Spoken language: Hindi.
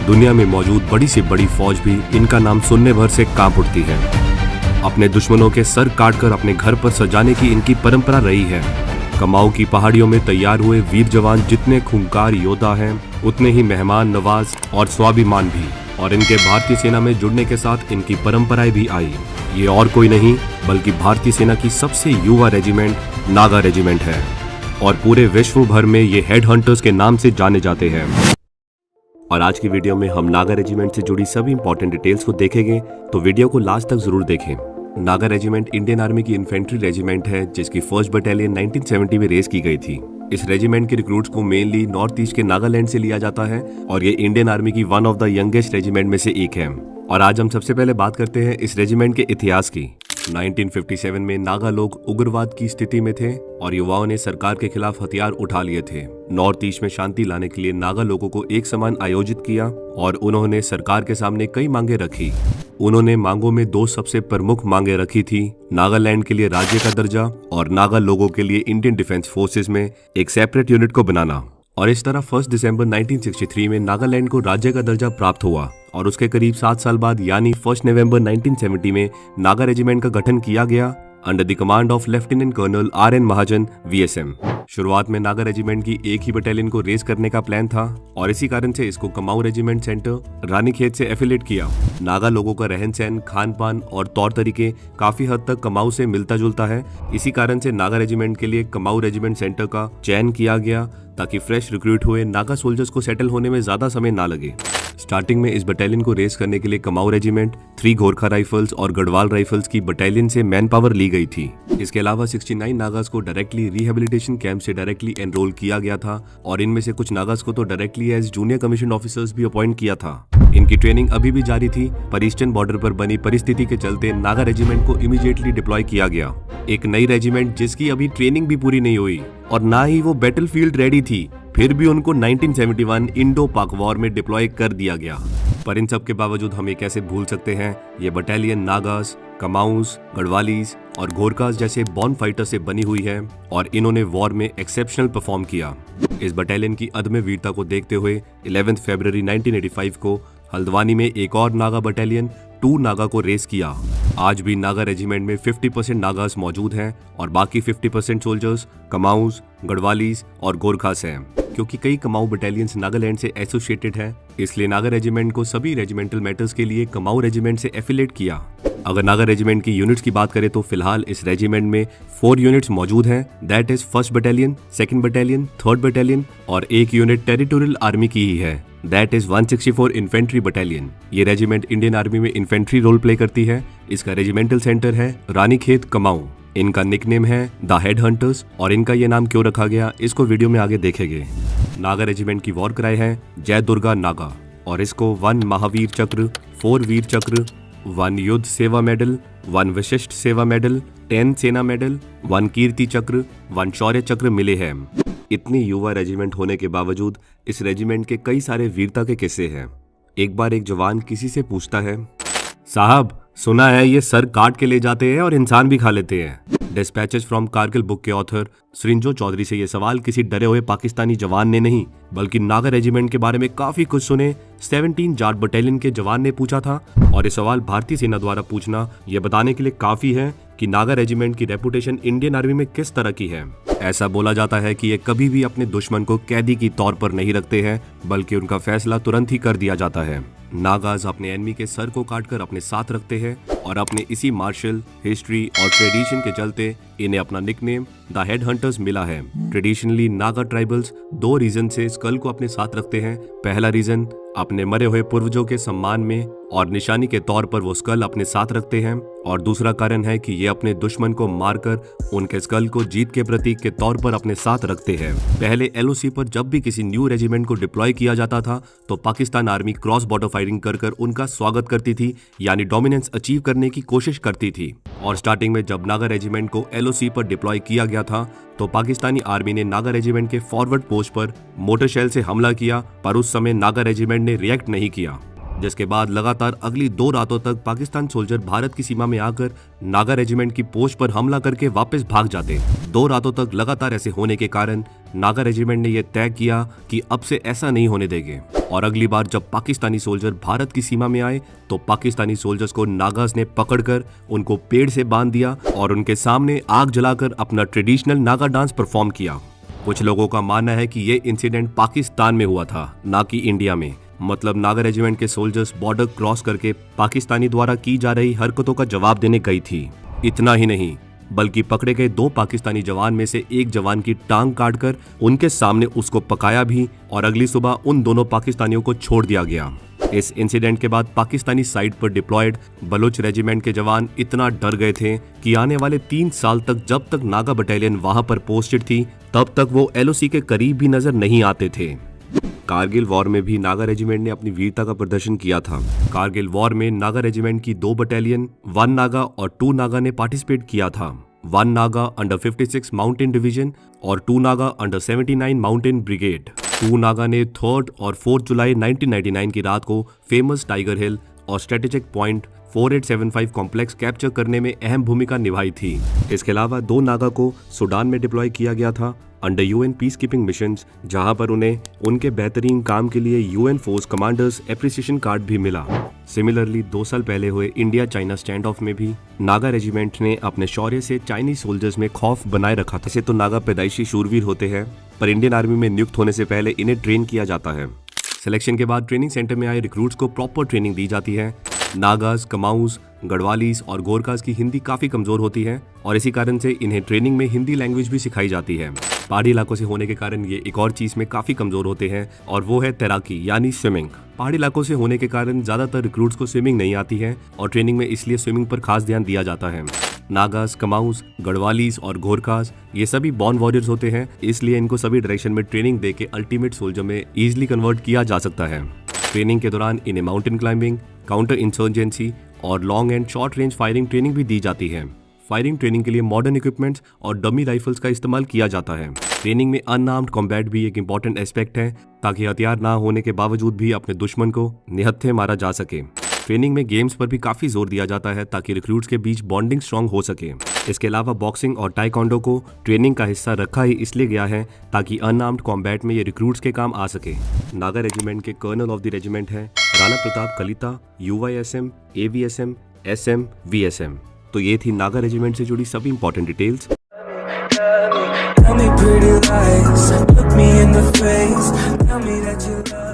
दुनिया में मौजूद बड़ी से बड़ी फौज भी इनका नाम सुनने भर से कांप उठती है। अपने दुश्मनों के सर काटकर अपने घर पर सजाने की इनकी परंपरा रही है। कमाऊ की पहाड़ियों में तैयार हुए वीर जवान जितने खूंखार योद्धा हैं, उतने ही मेहमान नवाज और स्वाभिमान भी। और इनके भारतीय सेना में जुड़ने के साथ इनकी परंपराएं भी आई। ये और कोई नहीं बल्कि भारतीय सेना की सबसे युवा रेजिमेंट नागा रेजिमेंट है और पूरे विश्व भर में ये हेड हंटर्स के नाम से जाने जाते हैं। और आज की वीडियो में हम नागा रेजिमेंट से जुड़ी सभी इंपॉर्टेंट डिटेल्स को देखेंगे, तो वीडियो को लास्ट तक जरूर देखें। नागा रेजिमेंट इंडियन आर्मी की इन्फेंट्री रेजिमेंट है जिसकी फर्स्ट बटालियन 1970 में रेस की गई थी। इस रेजिमेंट के रिक्रूट्स को मेनली नॉर्थ ईस्ट के नागालैंड से लिया जाता है और ये इंडियन आर्मी की one of the youngest regiment में से एक है। और आज हम सबसे पहले बात करते हैं इस रेजिमेंट के इतिहास की। 1957 में नागा लोग उग्रवाद की स्थिति में थे और युवाओं ने सरकार के खिलाफ हथियार उठा लिए थे। नॉर्थ ईस्ट में शांति लाने के लिए नागा लोगों को एक समान आयोजित किया और उन्होंने सरकार के सामने कई मांगे रखी। उन्होंने मांगों में दो सबसे प्रमुख मांगे रखी थी, नागालैंड के लिए राज्य का दर्जा और नागा लोगों के लिए इंडियन डिफेंस फोर्सेस में एक सेपरेट यूनिट को बनाना। और इस तरह 1 दिसंबर 1963 में नागालैंड को राज्य का दर्जा प्राप्त हुआ और उसके करीब 7 साल बाद यानी 1 नवंबर 1970 में नागा रेजिमेंट का गठन किया गया under the command of lieutenant colonel RN Mahajan VSM। शुरुआत में नागा रेजिमेंट की एक ही बटालियन को रेस करने का प्लान था और इसी कारण से इसको कमाऊ रेजिमेंट सेंटर रानीखेत से एफिलेट किया। नागा लोगों का रहन सहन, खान पान और तौर तरीके काफी हद तक कमाऊ से मिलता जुलता है। इसी कारण से नागा रेजिमेंट के लिए कमाऊ रेजिमेंट सेंटर का चयन किया गया ताकि फ्रेश रिक्रूट हुए नागा सोल्जर्स को सेटल होने में ज्यादा समय ना लगे। स्टार्टिंग में इस बटालियन को रेस करने के लिए कमाऊ रेजिमेंट 3 गोरखा राइफल्स और गढ़वाल राइफल्स की बटालियन से मैन पावर ली गई थी। इसके अलावा 69 नागास को डायरेक्टली रिहेबिलिटेशन कैंप से डायरेक्टली एनरोल किया गया था और इनमें से कुछ नागास को तो directly as junior commission officers भी अपॉइंट किया था। इनकी ट्रेनिंग अभी भी जारी थी, पर ईस्टर्न बॉर्डर पर बनी परिस्थिति के चलते नागा रेजिमेंट को इमीडिएटली डिप्लॉय किया गया। एक नई रेजिमेंट जिसकी अभी ट्रेनिंग भी पूरी नहीं हुई और ना ही वो बैटलफील्ड रेडी थी, फिर भी उनको 1971 इंडो पाक वॉर में डिप्लॉय कर दिया गया। पर इन सब के बावजूद हम ये कैसे भूल सकते हैं, ये बटालियन नागास, कमाऊस, गढ़वालीज और गोरखास जैसे बॉर्न फाइटर से बनी हुई है और इन्होंने वॉर में एक्सेप्शनल परफॉर्म किया। इस बटालियन की अदम्य वीरता को देखते हुए 11 फरवरी 1985 को हल्द्वानी में एक और नागा बटालियन 2 नागा को रेस किया। आज भी नागा रेजिमेंट में 50% नागास मौजूद हैं और बाकी 50% सोल्जर्स कमाऊस, गढ़वालीज और गोरखास हैं। क्योंकि कई कमाऊ बटालियंस नागालैंड से एसोसिएटेड है, इसलिए नागा रेजिमेंट को सभी रेजिमेंटल मैटर्स के लिए कमाऊ रेजिमेंट से एफिलेट किया। अगर नागा रेजिमेंट की यूनिट्स की बात करें तो फिलहाल इस रेजिमेंट में 4 यूनिट्स मौजूद हैं, that is 1st battalion, 2nd battalion, 3rd battalion और एक यूनिट टेरिटोरियल आर्मी की ही है, दैट इज 164 इन्फेंट्री बटालियन। ये रेजिमेंट इंडियन आर्मी में इन्फेंट्री रोल प्ले करती है। इसका रेजिमेंटल सेंटर है रानीखेत कमाऊ। इनका निकनेम है द हेड हंटर्स और इनका ये नाम क्यों रखा गया इसको वीडियो में आगे देखेंगे। नागा रेजिमेंट की वॉर क्राई है जय दुर्गा नागा और इसको 1 महावीर चक्र, 4 वीर चक्र, 1 युद्ध सेवा मेडल, 1 विशिष्ट सेवा मेडल, 10 सेना मेडल, 1 कीर्ति चक्र, 1 शौर्य चक्र मिले हैं। इतनी युवा रेजिमेंट होने के बावजूद इस रेजिमेंट के कई सारे वीरता के किस्से हैं। एक बार एक जवान किसी से पूछता है, साहब सुना है ये सर काट के ले जाते हैं और इंसान भी खा लेते हैं। डिस्पैचेस फ्रॉम कारगिल बुक के ऑथर सृंजो चौधरी से ये सवाल किसी डरे हुए पाकिस्तानी जवान ने नहीं बल्कि नागा रेजिमेंट के बारे में काफी कुछ सुने 17 जाट बटालियन के जवान ने पूछा था। और ये सवाल भारतीय सेना द्वारा पूछना ये बताने के लिए काफी है कि नागा रेजिमेंट की रेपुटेशन इंडियन आर्मी में किस तरह की है। ऐसा बोला जाता है कि ये कभी भी अपने दुश्मन को कैदी की तौर पर नहीं रखते हैं बल्कि उनका फैसला तुरंत ही कर दिया जाता है। नागाज अपने एनिमी के सर को काटकर अपने साथ रखते हैं और अपने इसी मार्शल हिस्ट्री और ट्रेडिशन के चलते इन्हें अपना निकनेम द हेड हंटर्स मिला है। ट्रेडिशनली नागा ट्राइबल्स 2 रीजन से स्कल को अपने साथ रखते हैं। पहला रीजन अपने मरे हुए पूर्वजों के सम्मान में और निशानी के तौर पर वो स्कल अपने साथ रखते हैं और दूसरा कारण है कि ये अपने दुश्मन को मारकर उनके स्कल को जीत के प्रतीक के तौर पर अपने साथ रखते हैं। पहले LOC पर जब भी किसी न्यू रेजिमेंट को डिप्लॉय किया जाता था तो Pakistan army cross border firing कर उनका स्वागत करती थी, यानी डोमिनेंस अचीव करने की कोशिश करती थी। और स्टार्टिंग में जब नागा रेजिमेंट को LOC पर डिप्लॉय किया गया था तो पाकिस्तानी आर्मी ने नागा रेजिमेंट के फॉरवर्ड पोस्ट पर मोटर शेल से हमला किया, पर उस समय नागा रेजिमेंट ने रिएक्ट नहीं किया। जिसके बाद लगातार अगली 2 रातों तक पाकिस्तान सोल्जर भारत की सीमा में आकर नागा रेजिमेंट की पोस्ट पर हमला करके वापस भाग जाते। 2 रातों तक लगातार ऐसे होने के कारण नागा रेजिमेंट ने यह तय किया कि अब से ऐसा नहीं होने देंगे और अगली बार जब पाकिस्तानी सोल्जर भारत की सीमा में आए तो पाकिस्तानी सोल्जर्स को नागास ने पकड़कर उनको पेड़ से बांध दिया और उनके सामने आग जलाकर अपना ट्रेडिशनल नागा डांस परफॉर्म किया। कुछ लोगों का मानना है कि ये इंसिडेंट पाकिस्तान में हुआ था, ना कि इंडिया में। मतलब नागा रेजिमेंट के सोल्जर्स बॉर्डर क्रॉस करके पाकिस्तानी द्वारा की जा रही हरकतों का जवाब देने गई थी। इतना ही नहीं, बल्कि पकड़े गए 2 पाकिस्तानी जवान में से एक जवान की टांग काटकर उनके सामने उसको पकाया भी और अगली सुबह उन दोनों पाकिस्तानियों को छोड़ दिया गया। इस इंसिडेंट के बाद पाकिस्तानी साइड पर डिप्लॉयड बलूच रेजिमेंट के जवान इतना डर गए थे कि आने वाले 3 साल तक जब तक नागा बटालियन वहां पर पोस्टेड थी तब तक वो LOC के करीब भी नजर नहीं आते थे। कारगिल वॉर में भी नागा रेजिमेंट ने अपनी वीरता का प्रदर्शन किया था। कारगिल वॉर में नागा रेजिमेंट की 2 बटालियन 1 नागा और 2 नागा ने पार्टिसिपेट किया था। 1 नागा अंडर 56 माउंटेन डिवीजन और 2 Naga under 79 mountain brigade. 2 Naga ने 3 और 4 जुलाई 1999 की रात को फेमस टाइगर हिल और स्ट्रेटेजिक पॉइंट 4875 कॉम्प्लेक्स कैप्चर करने में अहम भूमिका निभाई थी। इसके अलावा 2 नागा को सूडान में डिप्लॉय किया गया था under UN peace keeping missions, जहां पर उन्हें उनके बेहतरीन काम के लिए UN force commanders appreciation card भी मिला। सिमिलरली 2 साल पहले हुए इंडिया चाइना स्टैंड ऑफ में भी नागा रेजिमेंट ने अपने शौर्य से चाइनीज सोल्जर्स में खौफ बनाए रखा था। ऐसे तो नागा पैदाइशी शूरवीर होते हैं, पर इंडियन आर्मी में नियुक्त होने से पहले इन्हें ट्रेन किया जाता है। सिलेक्शन के बाद ट्रेनिंग सेंटर में आए रिक्रूट्स को प्रॉपर ट्रेनिंग दी जाती है। नागाज, कमाऊस, गढ़वालीस और गोरखास की हिंदी काफी कमजोर होती है और इसी कारण से इन्हें ट्रेनिंग में हिंदी लैंग्वेज भी सिखाई जाती है। पहाड़ी इलाकों से होने के कारण ये एक और चीज में काफी कमजोर होते हैं और वो है तैराकी यानी स्विमिंग। पहाड़ी इलाकों से होने के कारण ज्यादातर रिक्रूट्स को स्विमिंग नहीं आती है और ट्रेनिंग में इसलिए स्विमिंग पर खास ध्यान दिया जाता है। नागास, कमाऊस, गढ़वालीस और गोरखास ये सभी बॉर्न वॉरियर्स होते हैं, इसलिए इनको सभी डायरेक्शन में ट्रेनिंग देके अल्टीमेट सोल्जर में इजिली कन्वर्ट किया जा सकता है। ट्रेनिंग के दौरान इन्हें माउंटेन क्लाइंबिंग, काउंटर इंसर्जेंसी और long and short range firing training भी दी जाती है। फायरिंग ट्रेनिंग के लिए मॉडर्न इक्विपमेंट्स और डमी राइफल्स का इस्तेमाल किया जाता है। ट्रेनिंग में अनआर्म्ड कॉम्बैट भी एक इंपॉर्टेंट एस्पेक्ट है, ताकि हथियार ना होने के बावजूद भी अपने दुश्मन को निहत्थे मारा जा सके। ट्रेनिंग में गेम्स पर भी काफी जोर दिया जाता है ताकि रिक्रूट्स के बीच बॉन्डिंग स्ट्रांग हो सके। इसके अलावा बॉक्सिंग और टाइकोंडो को ट्रेनिंग का हिस्सा रखा ही इसलिए गया है ताकि अनआर्म्ड कॉम्बैट में ये रिक्रूट्स के काम आ सके। नागा रेजिमेंट के कर्नल ऑफ द रेजिमेंट है Rana Pratap Kalita, UYSM, AVSM, SM, VSM। तो ये थी नागा रेजिमेंट से जुड़ी सभी important details. Tell me pretty lies, look me in the face, tell me that you love